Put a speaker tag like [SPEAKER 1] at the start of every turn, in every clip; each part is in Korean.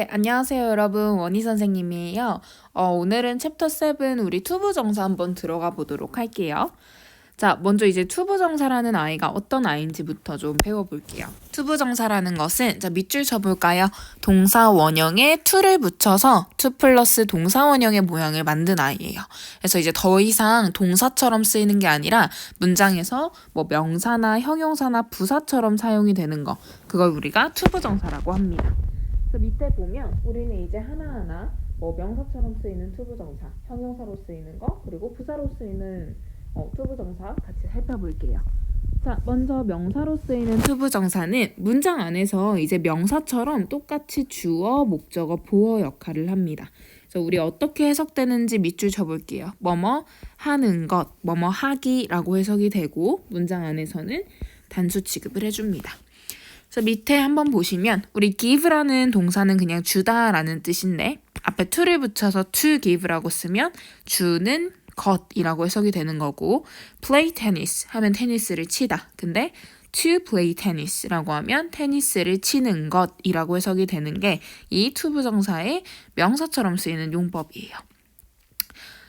[SPEAKER 1] 네, 안녕하세요, 여러분. 원희 선생님이에요. 오늘은 챕터 7 우리 투부 정사 한번 들어가 보도록 할게요. 자, 먼저 이제 투부 정사라는 아이가 어떤 아이인지부터 좀 배워볼게요. 투부 정사라는 것은, 자, 밑줄 쳐볼까요? 동사 원형에 to를 붙여서 to 플러스 동사 원형의 모양을 만든 아이예요. 그래서 이제 더 이상 동사처럼 쓰이는 게 아니라 문장에서 뭐 명사나 형용사나 부사처럼 사용이 되는 거, 그걸 우리가 투부 정사라고 합니다. 그래서 밑에 보면 우리는 이제 하나하나 뭐 명사처럼 쓰이는 투부정사, 형용사로 쓰이는 거, 그리고 부사로 쓰이는 투부정사 같이 살펴볼게요. 자, 먼저 명사로 쓰이는 투부정사는 문장 안에서 이제 명사처럼 똑같이 주어, 목적어, 보어 역할을 합니다. 그래서 우리 어떻게 해석되는지 밑줄 쳐볼게요. 뭐뭐 하는 것, 뭐뭐 하기라고 해석이 되고 문장 안에서는 단수 취급을 해줍니다. 그래서 밑에 한번 보시면 우리 give라는 동사는 그냥 주다라는 뜻인데 앞에 to를 붙여서 to give라고 쓰면 주는 것이라고 해석이 되는 거고 play tennis 하면 테니스를 치다. 근데 to play tennis라고 하면 테니스를 치는 것이라고 해석이 되는 게 이 to 부정사의 명사처럼 쓰이는 용법이에요.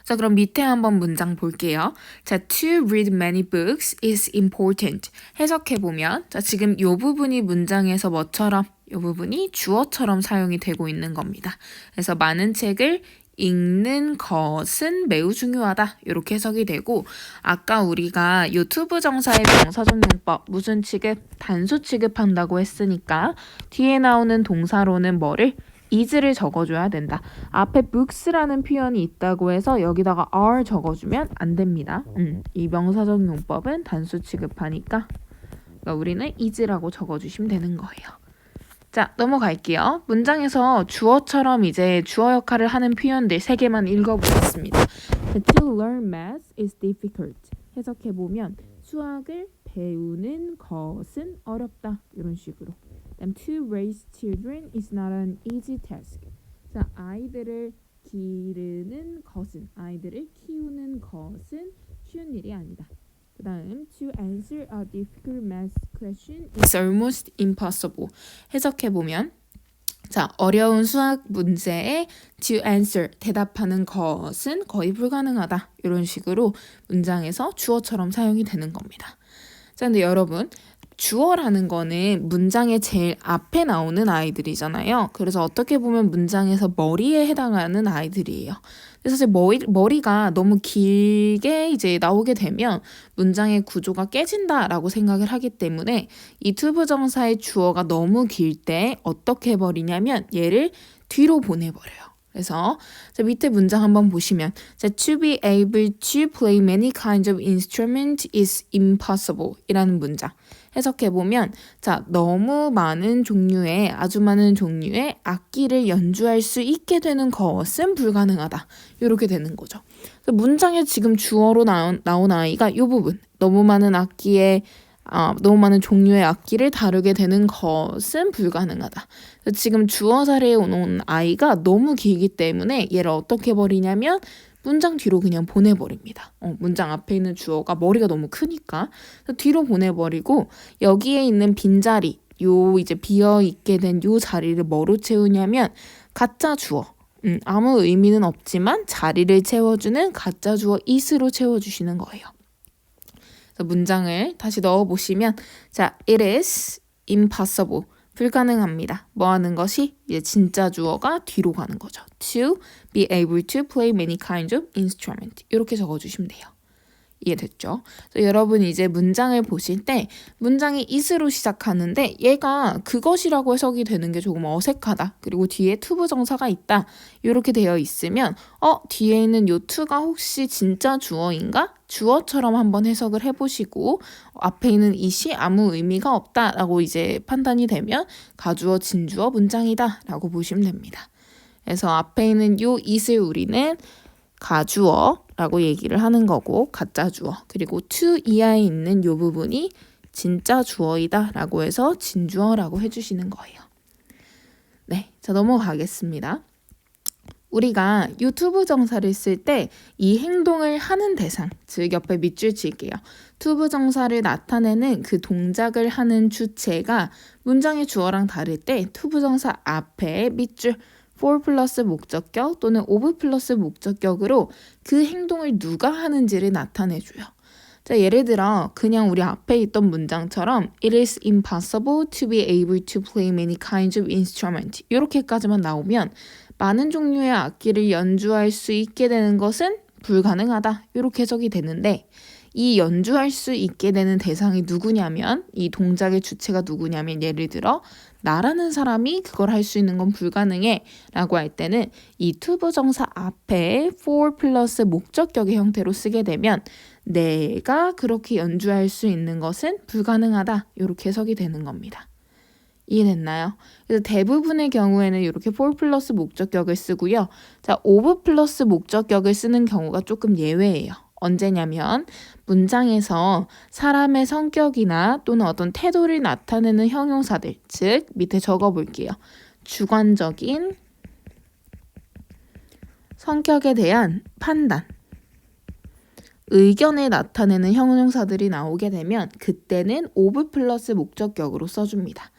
[SPEAKER 1] 자, 그럼 밑에 한번 문장 볼게요. 자, to read many books is important. 해석해보면, 자, 지금 이 부분이 문장에서 뭐처럼, 이 부분이 주어처럼 사용이 되고 있는 겁니다. 그래서 많은 책을 읽는 것은 매우 중요하다. 이렇게 해석이 되고 아까 우리가 유튜브 정사의 명사적 용법 무슨 취급? 단수 취급한다고 했으니까 뒤에 나오는 동사로는 뭐를? is를 적어줘야 된다. 앞에 books라는 표현이 있다고 해서 여기다가 are 적어주면 안 됩니다. 이 명사적 용법은 단수 취급하니까 그러니까 우리는 is라고 적어주시면 되는 거예요. 자, 넘어갈게요. 문장에서 주어처럼 이제 주어 역할을 하는 표현들 3개만 읽어보겠습니다. To learn math is difficult. 해석해보면 수학을 배우는 것은 어렵다. 이런 식으로. To raise children is not an easy task. 자, 아이들을 기르는 것은, 아이들을 키우는 것은 쉬운 일이 아니다. 그 다음, to answer a difficult math question is almost impossible. 해석해보면, 자, 어려운 수학 문제에 to answer, 대답하는 것은 거의 불가능하다. 이런 식으로 문장에서 주어처럼 사용이 되는 겁니다. 자, 근데 여러분, 주어라는 거는 문장의 제일 앞에 나오는 아이들이잖아요. 그래서 어떻게 보면 문장에서 머리에 해당하는 아이들이에요. 그래서 사실 머리가 너무 길게 이제 나오게 되면 문장의 구조가 깨진다라고 생각을 하기 때문에 이 투부정사의 주어가 너무 길 때 어떻게 해버리냐면 얘를 뒤로 보내버려요. 그래서 자, 밑에 문장 한번 보시면 자, to be able to play many kinds of instrument is impossible 이라는 문장 해석해보면 자, 너무 많은 종류의 아주 많은 종류의 악기를 연주할 수 있게 되는 것은 불가능하다. 이렇게 되는 거죠. 문장에 지금 주어로 나온 아이가 이 부분 너무 많은 너무 많은 종류의 악기를 다루게 되는 것은 불가능하다. 지금 주어 자리에 온 아이가 너무 길기 때문에 얘를 어떻게 버리냐면 문장 뒤로 그냥 보내버립니다. 문장 앞에 있는 주어가 머리가 너무 크니까 뒤로 보내버리고 여기에 있는 빈자리, 요 이제 비어있게 된 요 자리를 뭐로 채우냐면 가짜 주어. 아무 의미는 없지만 자리를 채워주는 가짜 주어 is로 채워주시는 거예요. 그래서 문장을 다시 넣어보시면 자, it is impossible. 불가능합니다. 뭐 하는 것이? 이제 진짜 주어가 뒤로 가는 거죠. To be able to play many kinds of instrument. 이렇게 적어주시면 돼요. 이해됐죠? 여러분이 이제 문장을 보실 때 문장이 is로 시작하는데 얘가 그것이라고 해석이 되는 게 조금 어색하다. 그리고 뒤에 투부정사가 있다. 이렇게 되어 있으면 뒤에 있는 요 to가 혹시 진짜 주어인가? 주어처럼 한번 해석을 해보시고 앞에 있는 it이 아무 의미가 없다라고 이제 판단이 되면 가주어, 진주어 문장이다 라고 보시면 됩니다. 그래서 앞에 있는 요 it을 우리는 가주어라고 얘기를 하는 거고 가짜 주어 그리고 to 이하에 있는 요 부분이 진짜 주어이다 라고 해서 진주어라고 해주시는 거예요. 네, 자 넘어가겠습니다. 우리가 유튜브 정사를 쓸 때 이 행동을 하는 대상, 즉 옆에 밑줄 칠게요. 투부 정사를 나타내는 그 동작을 하는 주체가 문장의 주어랑 다를 때 투부정사 앞에 밑줄 for 플러스 목적격 또는 of 플러스 목적격으로 그 행동을 누가 하는지를 나타내줘요. 자, 예를 들어 그냥 우리 앞에 있던 문장처럼 It is impossible to be able to play many kinds of instrument 이렇게까지만 나오면 많은 종류의 악기를 연주할 수 있게 되는 것은 불가능하다 이렇게 해석이 되는데 이 연주할 수 있게 되는 대상이 누구냐면 이 동작의 주체가 누구냐면 예를 들어 나라는 사람이 그걸 할 수 있는 건 불가능해 라고 할 때는 이 투부정사 앞에 for 플러스 목적격의 형태로 쓰게 되면 내가 그렇게 연주할 수 있는 것은 불가능하다 이렇게 해석이 되는 겁니다. 이해됐나요? 그래서 대부분의 경우에는 이렇게 for 플러스 목적격을 쓰고요. 자, of 플러스 목적격을 쓰는 경우가 조금 예외예요. 언제냐면 문장에서 사람의 성격이나 또는 어떤 태도를 나타내는 형용사들, 즉 밑에 적어볼게요. 주관적인 성격에 대한 판단, 의견을 나타내는 형용사들이 나오게 되면 그때는 of 플러스 목적격으로 써줍니다.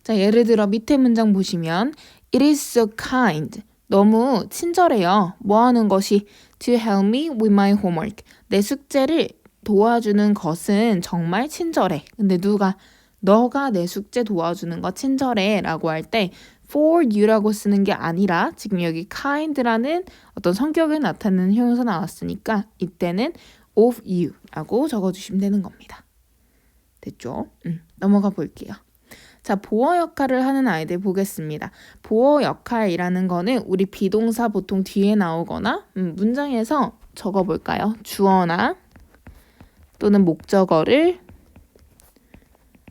[SPEAKER 1] 자, 예를 들어 밑에 문장 보시면 It is so kind. 너무 친절해요. 뭐 하는 것이 to help me with my homework. 내 숙제를 도와주는 것은 정말 친절해. 근데 너가 내 숙제 도와주는 거 친절해 라고 할 때 for you라고 쓰는 게 아니라 지금 여기 kind라는 어떤 성격을 나타내는 형용사 나왔으니까 이때는 of you라고 적어주시면 되는 겁니다. 됐죠? 넘어가 볼게요. 자, 보어 역할을 하는 아이들 보겠습니다. 보어 역할이라는 거는 우리 비동사 보통 뒤에 나오거나 문장에서 적어볼까요? 주어나 또는 목적어를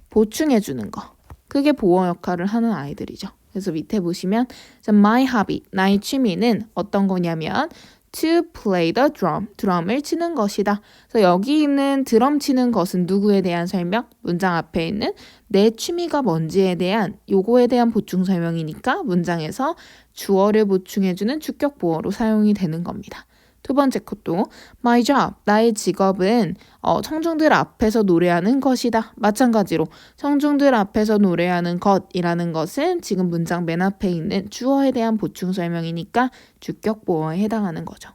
[SPEAKER 1] 보충해주는 거. 그게 보어 역할을 하는 아이들이죠. 그래서 밑에 보시면 my hobby, 나의 취미는 어떤 거냐면 to play the drum, 드럼을 치는 것이다. 그래서 여기 있는 드럼 치는 것은 누구에 대한 설명? 문장 앞에 있는 내 취미가 뭔지에 대한 요거에 대한 보충 설명이니까 문장에서 주어를 보충해주는 주격 보어로 사용이 되는 겁니다. 두 번째 것도 my job, 나의 직업은 청중들 앞에서 노래하는 것이다. 마찬가지로 청중들 앞에서 노래하는 것이라는 것은 지금 문장 맨 앞에 있는 주어에 대한 보충 설명이니까 주격 보어에 해당하는 거죠.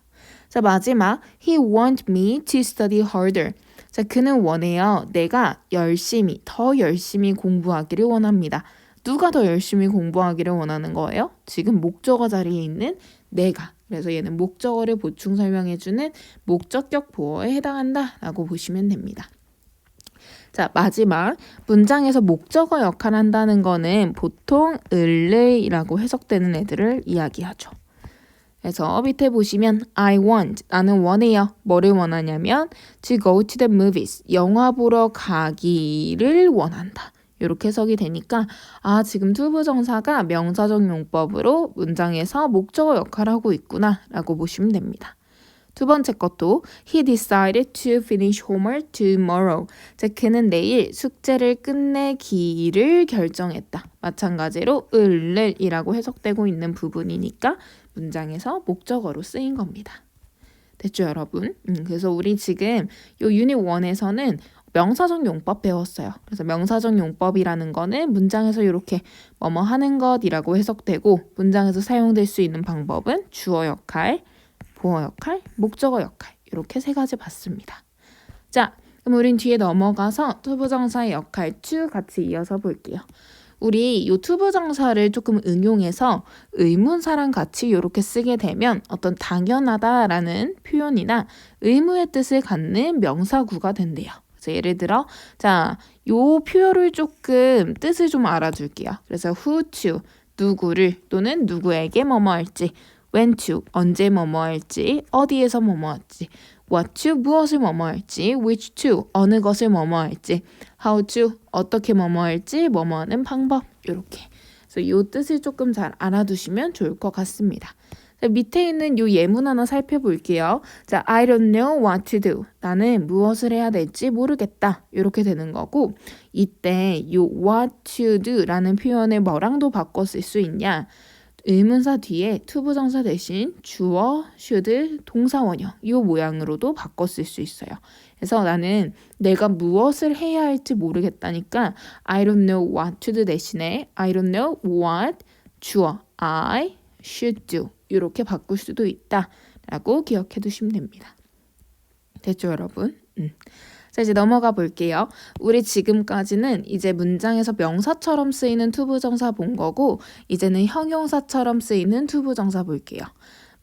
[SPEAKER 1] 자, 마지막 He want me to study harder. 자, 그는 원해요. 내가 더 열심히 공부하기를 원합니다. 누가 더 열심히 공부하기를 원하는 거예요? 지금 목적어 자리에 있는 내가. 그래서 얘는 목적어를 보충 설명해주는 목적격 보어에 해당한다라고 보시면 됩니다. 자, 마지막 문장에서 목적어 역할을 한다는 거는 보통 을이라고 해석되는 애들을 이야기하죠. 그래서 밑에 보시면 I want, 나는 원해요. 뭐를 원하냐면 to go to the movies, 영화 보러 가기를 원한다. 이렇게 해석이 되니까 지금 투부정사가 명사적 용법으로 문장에서 목적어 역할을 하고 있구나 라고 보시면 됩니다. 두 번째 것도 He decided to finish homework tomorrow. 자, 그는 내일 숙제를 끝내기를 결정했다. 마찬가지로 을이라고 해석되고 있는 부분이니까 문장에서 목적어로 쓰인 겁니다. 됐죠, 여러분? 그래서 우리 지금 요 유닛 1에서는 명사적 용법 배웠어요. 그래서 명사적 용법이라는 거는 문장에서 이렇게 뭐뭐 하는 것이라고 해석되고 문장에서 사용될 수 있는 방법은 주어 역할, 보어 역할, 목적어 역할 이렇게 세 가지 봤습니다. 자, 그럼 우린 뒤에 넘어가서 투부정사의 역할 2 같이 이어서 볼게요. 우리 이 투부정사를 조금 응용해서 의문사랑 같이 이렇게 쓰게 되면 어떤 당연하다라는 표현이나 의무의 뜻을 갖는 명사구가 된대요. 그래서 예를 들어 자, 요 표현을 조금 뜻을 좀 알아둘게요. 그래서 who to, 누구를 또는 누구에게 뭐뭐 할지, when to, 언제 뭐뭐 할지, 어디에서 뭐뭐 할지, what to, 무엇을 뭐뭐 할지, which to, 어느 것을 뭐뭐 할지, how to, 어떻게 뭐뭐 할지, 뭐뭐 하는 방법 이렇게. 그래서 요 뜻을 조금 잘 알아두시면 좋을 것 같습니다. 자, 밑에 있는 요 예문 하나 살펴볼게요. 자, I don't know what to do. 나는 무엇을 해야 될지 모르겠다. 이렇게 되는 거고 이때 요 what to do라는 표현을 뭐랑도 바꿔 쓸 수 있냐? 의문사 뒤에 투부정사 대신 주어, should, 동사원형 이 모양으로도 바꿔 쓸 수 있어요. 그래서 나는 내가 무엇을 해야 할지 모르겠다니까 I don't know what to do 대신에 I don't know what 주어 I should do 이렇게 바꿀 수도 있다 라고 기억해 두시면 됩니다. 됐죠 여러분? 자 이제 넘어가 볼게요. 우리 지금까지는 이제 문장에서 명사처럼 쓰이는 투부정사 본 거고 이제는 형용사처럼 쓰이는 투부정사 볼게요.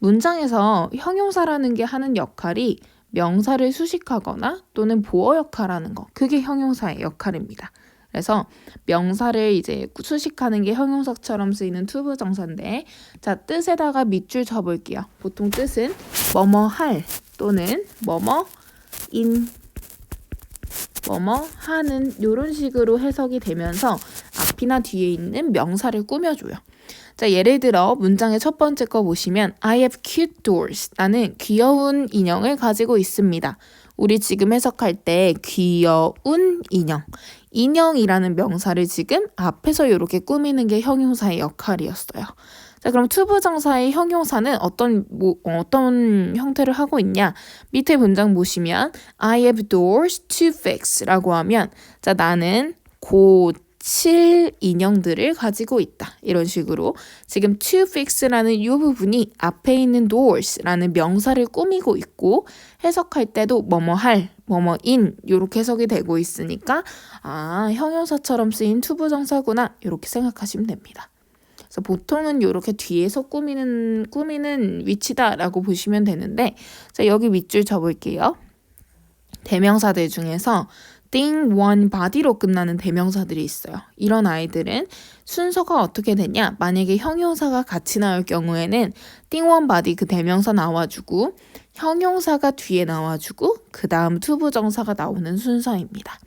[SPEAKER 1] 문장에서 형용사라는 게 하는 역할이 명사를 수식하거나 또는 보어 역할하는 거 그게 형용사의 역할입니다. 그래서 명사를 이제 수식하는 게 형용사처럼 쓰이는 투부정사인데 자 뜻에다가 밑줄 쳐볼게요. 보통 뜻은 뭐뭐 할 또는 뭐뭐인 뭐뭐 하는 이런 식으로 해석이 되면서 앞이나 뒤에 있는 명사를 꾸며줘요. 자 예를 들어 문장의 첫 번째 거 보시면 I have cute dolls. 나는 귀여운 인형을 가지고 있습니다. 우리 지금 해석할 때 귀여운 인형. 인형이라는 명사를 지금 앞에서 이렇게 꾸미는 게 형용사의 역할이었어요. 자 그럼 투부정사의 형용사는 어떤 형태를 하고 있냐? 밑에 문장 보시면 I have doors to fix 라고 하면 자 나는 고칠 인형들을 가지고 있다. 이런 식으로 지금 to fix라는 이 부분이 앞에 있는 doors라는 명사를 꾸미고 있고 해석할 때도 뭐뭐 할, 뭐뭐인 이렇게 해석이 되고 있으니까 아 형용사처럼 쓰인 투부정사구나 이렇게 생각하시면 됩니다. 그래서 보통은 이렇게 뒤에서 꾸미는 위치다라고 보시면 되는데 자 여기 밑줄 쳐볼게요. 대명사들 중에서 thing, one, body로 끝나는 대명사들이 있어요. 이런 아이들은 순서가 어떻게 되냐? 만약에 형용사가 같이 나올 경우에는 thing, one, body 그 대명사 나와주고 형용사가 뒤에 나와주고 그 다음 투부정사가 나오는 순서입니다.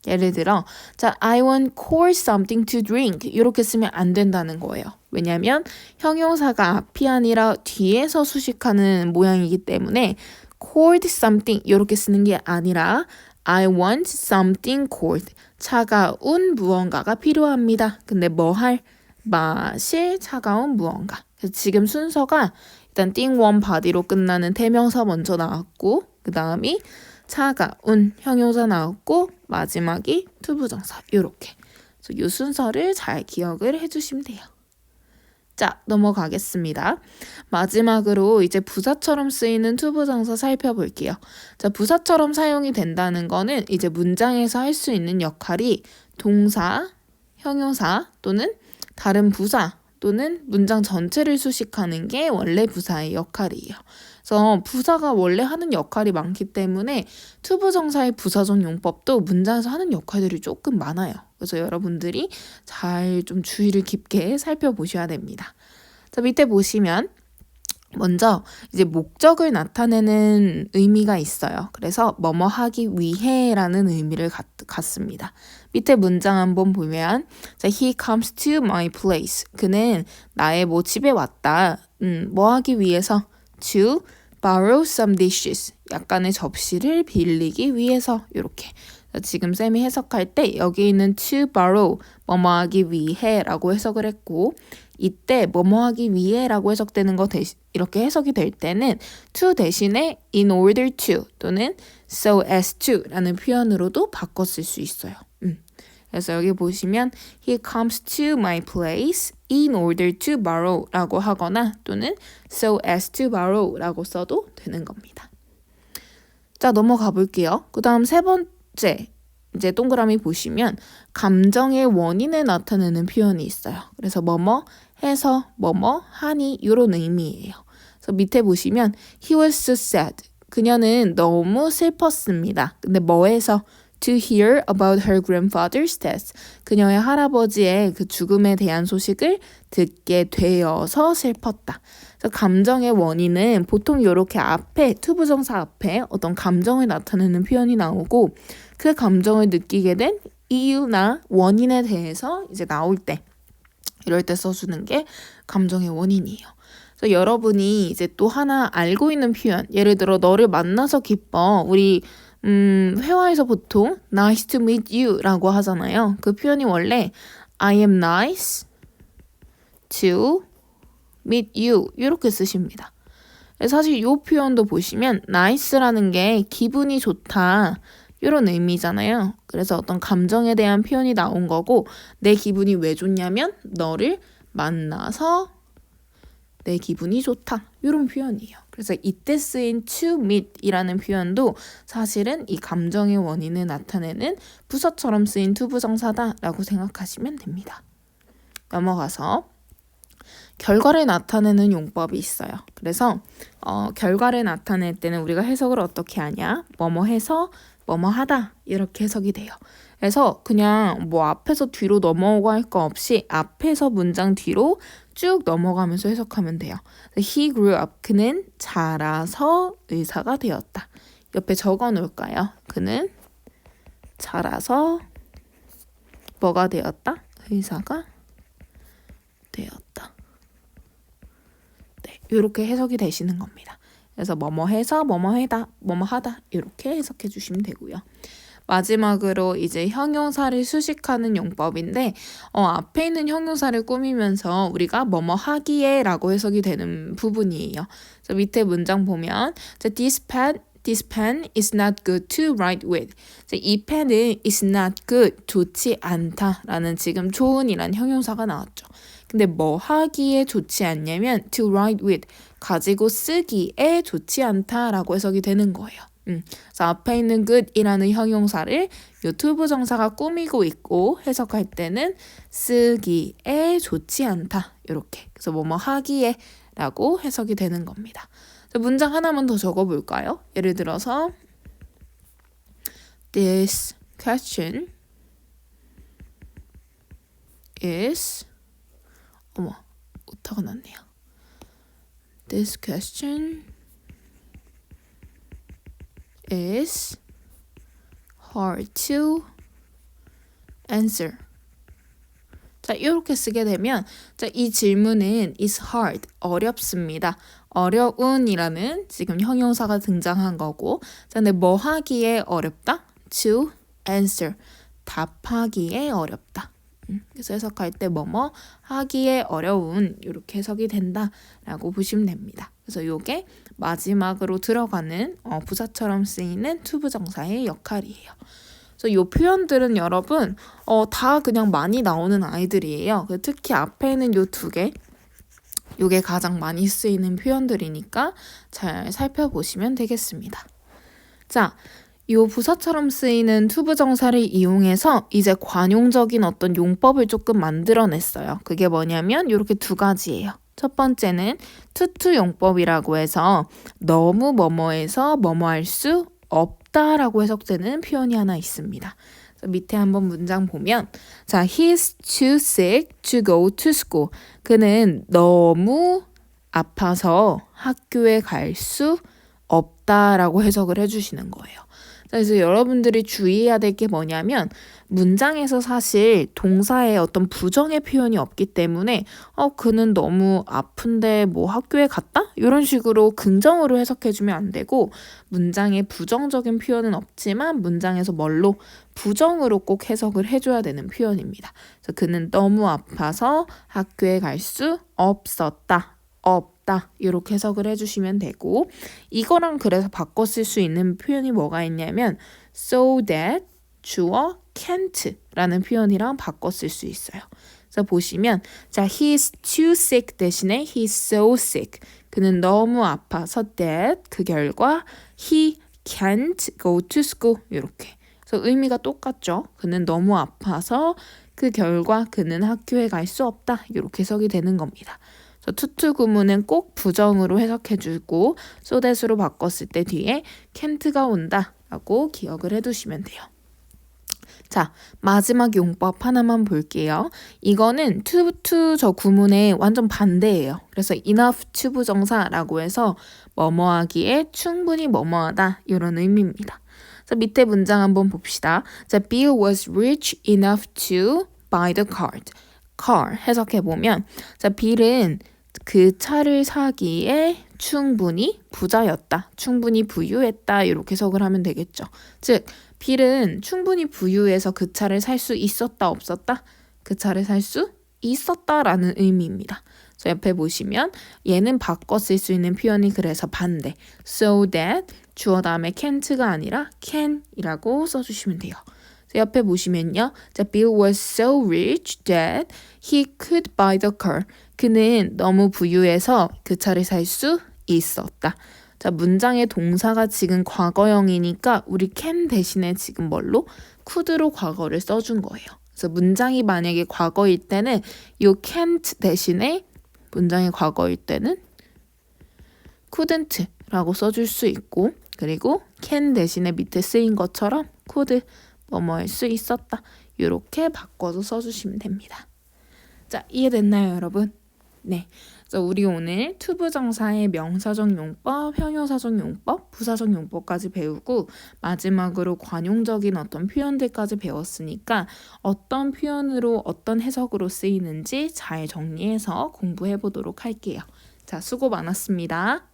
[SPEAKER 1] 예를 들어 자 I want cold something to drink 이렇게 쓰면 안 된다는 거예요. 왜냐하면 형용사가 앞이 아니라 뒤에서 수식하는 모양이기 때문에 cold something 이렇게 쓰는 게 아니라 I want something cold 차가운 무언가가 필요합니다. 근데 뭐 할? 마실 차가운 무언가. 그래서 지금 순서가 일단 thing, one, body로 끝나는 대명사 먼저 나왔고 그 다음이 차가운 형용사 나왔고 마지막이 투부정사 이렇게 이 순서를 잘 기억을 해주시면 돼요. 자 넘어가겠습니다. 마지막으로 이제 부사처럼 쓰이는 투부정사 살펴볼게요. 자 부사처럼 사용이 된다는 거는 이제 문장에서 할 수 있는 역할이 동사, 형용사 또는 다른 부사 또는 문장 전체를 수식하는 게 원래 부사의 역할이에요. 그래서 부사가 원래 하는 역할이 많기 때문에 투부정사의 부사적 용법도 문장에서 하는 역할들이 조금 많아요. 그래서 여러분들이 잘 좀 주의를 깊게 살펴보셔야 됩니다. 자, 밑에 보시면 먼저 이제 목적을 나타내는 의미가 있어요. 그래서 뭐뭐 하기 위해라는 의미를 갖습니다. 밑에 문장 한번 보면 자, he comes to my place. 그는 나의 집에 왔다. 뭐 하기 위해서? to borrow some dishes. 약간의 접시를 빌리기 위해서 이렇게. 지금 쌤이 해석할 때 여기 있는 to borrow 뭐뭐 하기 위해라고 해석을 했고 이때 뭐뭐 하기 위해라고 해석되는 거 이렇게 해석이 될 때는 to 대신에 in order to 또는 so as to라는 표현으로도 바꿔 쓸 수 있어요. 그래서 여기 보시면 he comes to my place in order to borrow라고 하거나 또는 so as to borrow라고 써도 되는 겁니다. 자 넘어가 볼게요. 그 다음 세 번째 이제 동그라미 보시면 감정의 원인을 나타내는 표현이 있어요. 그래서 뭐뭐 해서 뭐뭐 하니 이런 의미예요. 그래서 밑에 보시면 he was so sad. 그녀는 너무 슬펐습니다. 근데 뭐해서? To hear about her grandfather's death. 그녀의 할아버지의 그 죽음에 대한 소식을 듣게 되어서 슬펐다. 그래서 감정의 원인은 보통 이렇게 앞에 투부정사 앞에 어떤 감정을 나타내는 표현이 나오고 그 감정을 느끼게 된 이유나 원인에 대해서 이제 나올 때 이럴 때 써주는 게 감정의 원인이에요. 그래서 여러분이 이제 또 하나 알고 있는 표현 예를 들어 너를 만나서 기뻐 우리 회화에서 보통 nice to meet you 라고 하잖아요. 그 표현이 원래 I am nice to meet you 이렇게 쓰십니다. 사실 이 표현도 보시면 nice라는 게 기분이 좋다 이런 의미잖아요. 그래서 어떤 감정에 대한 표현이 나온 거고 내 기분이 왜 좋냐면 너를 만나서 내 기분이 좋다 이런 표현이에요. 그래서 이때 쓰인 to meet 이라는 표현도 사실은 이 감정의 원인을 나타내는 부사처럼 쓰인 투부정사다 라고 생각하시면 됩니다. 넘어가서 결과를 나타내는 용법이 있어요. 그래서 결과를 나타낼 때는 우리가 해석을 어떻게 하냐? 뭐뭐 해서 뭐뭐 하다 이렇게 해석이 돼요. 그래서 그냥 뭐 앞에서 뒤로 넘어오고 할 거 없이 앞에서 문장 뒤로 쭉 넘어가면서 해석하면 돼요. He grew up. 그는 자라서 의사가 되었다. 옆에 적어 놓을까요? 그는 자라서 뭐가 되었다? 의사가 되었다. 네, 이렇게 해석이 되시는 겁니다. 그래서 뭐뭐 해서 뭐뭐 해다, 뭐뭐 하다 이렇게 해석해 주시면 되고요. 마지막으로 이제 형용사를 수식하는 용법인데 앞에 있는 형용사를 꾸미면서 우리가 뭐뭐 하기에 라고 해석이 되는 부분이에요. 그래서 밑에 문장 보면 this pen is not good to write with. 이 펜은 is not good, 좋지 않다 라는 지금 좋은이란 형용사가 나왔죠. 근데 뭐 하기에 좋지 않냐면 to write with, 가지고 쓰기에 좋지 않다라고 해석이 되는 거예요. 그래서 앞에 있는 good이라는 형용사를 유튜브 정사가 꾸미고 있고 해석할 때는 쓰기에 좋지 않다 이렇게. 그래서 뭐뭐 하기에 라고 해석이 되는 겁니다. 문장 하나만 더 적어볼까요? 예를 들어서 This question is 오타가 났네요. This question is hard to answer. 자, 이렇게 쓰게 되면 이 질문은 is hard, 어렵습니다. 어려운이라는 지금 형용사가 등장한 거고 근데 뭐 하기에 어렵다? To answer, 답하기에 어렵다. 그래서 해석할 때 뭐뭐 하기에 어려운 이렇게 해석이 된다라고 보시면 됩니다. 그래서 이게 마지막으로 들어가는 부사처럼 쓰이는 투부정사의 역할이에요. 그래서 이 표현들은 여러분 다 그냥 많이 나오는 아이들이에요. 특히 앞에 있는 이 두 개, 이게 가장 많이 쓰이는 표현들이니까 잘 살펴보시면 되겠습니다. 자, 이 부사처럼 쓰이는 투부정사를 이용해서 이제 관용적인 어떤 용법을 조금 만들어냈어요. 그게 뭐냐면 이렇게 두 가지예요. 첫 번째는 투투 용법이라고 해서 너무 뭐뭐해서 뭐뭐 할 수 없다라고 해석되는 표현이 하나 있습니다. 밑에 한번 문장 보면 자, he's too sick to go to school. 그는 너무 아파서 학교에 갈 수 없다라고 해석을 해주시는 거예요. 그래서 여러분들이 주의해야 될 게 뭐냐면 문장에서 사실 동사의 어떤 부정의 표현이 없기 때문에 그는 너무 아픈데 뭐 학교에 갔다? 이런 식으로 긍정으로 해석해주면 안 되고 문장에 부정적인 표현은 없지만 문장에서 뭘로? 부정으로 꼭 해석을 해줘야 되는 표현입니다. 그래서 그는 너무 아파서 학교에 갈 수 없었다. 없다 이렇게 해석을 해주시면 되고 이거랑 그래서 바꿔 쓸 수 있는 표현이 뭐가 있냐면 so that 주어 can't 라는 표현이랑 바꿔 쓸 수 있어요. 그래서 보시면 자, he's too sick 대신에 he's so sick. 그는 너무 아파서 that 그 결과 he can't go to school 이렇게. 그래서 의미가 똑같죠. 그는 너무 아파서 그 결과 그는 학교에 갈 수 없다 이렇게 해석이 되는 겁니다. 투투 구문은 꼭 부정으로 해석해주고 so that으로 바꿨을 때 뒤에 can't가 온다라고 기억을 해두시면 돼요. 자, 마지막 용법 하나만 볼게요. 이거는 to 저 구문의 완전 반대예요. 그래서 enough to 부정사라고 해서 뭐뭐 하기에 충분히 뭐뭐하다 이런 의미입니다. 자, 밑에 문장 한번 봅시다. 자, Bill was rich enough to buy the car. car 해석해보면 자, 빌은 그 차를 사기에 충분히 부자였다. 충분히 부유했다. 이렇게 해석을 하면 되겠죠. 즉, 빌은 충분히 부유해서 그 차를 살 수 있었다, 없었다? 그 차를 살 수 있었다라는 의미입니다. 그래서 옆에 보시면 얘는 바꿔 쓸 수 있는 표현이 그래서 반대. So that 주어 다음에 can't가 아니라 can이라고 써주시면 돼요. 옆에 보시면요. 자, Bill was so rich that he could buy the car. 그는 너무 부유해서 그 차를 살 수 있었다. 자, 문장의 동사가 지금 과거형이니까 우리 can 대신에 지금 뭘로? could로 과거를 써준 거예요. 그래서 문장이 만약에 과거일 때는 이 can't 대신에 문장의 과거일 때는 couldn't라고 써줄 수 있고 그리고 can 대신에 밑에 쓰인 것처럼 could 뭐뭐할 수 있었다. 이렇게 바꿔서 써주시면 됩니다. 자, 이해됐나요, 여러분? 네. 그래서 우리 오늘 투부정사의 명사적 용법, 형용사적 용법, 부사적 용법까지 배우고 마지막으로 관용적인 어떤 표현들까지 배웠으니까 어떤 표현으로 어떤 해석으로 쓰이는지 잘 정리해서 공부해 보도록 할게요. 자, 수고 많았습니다.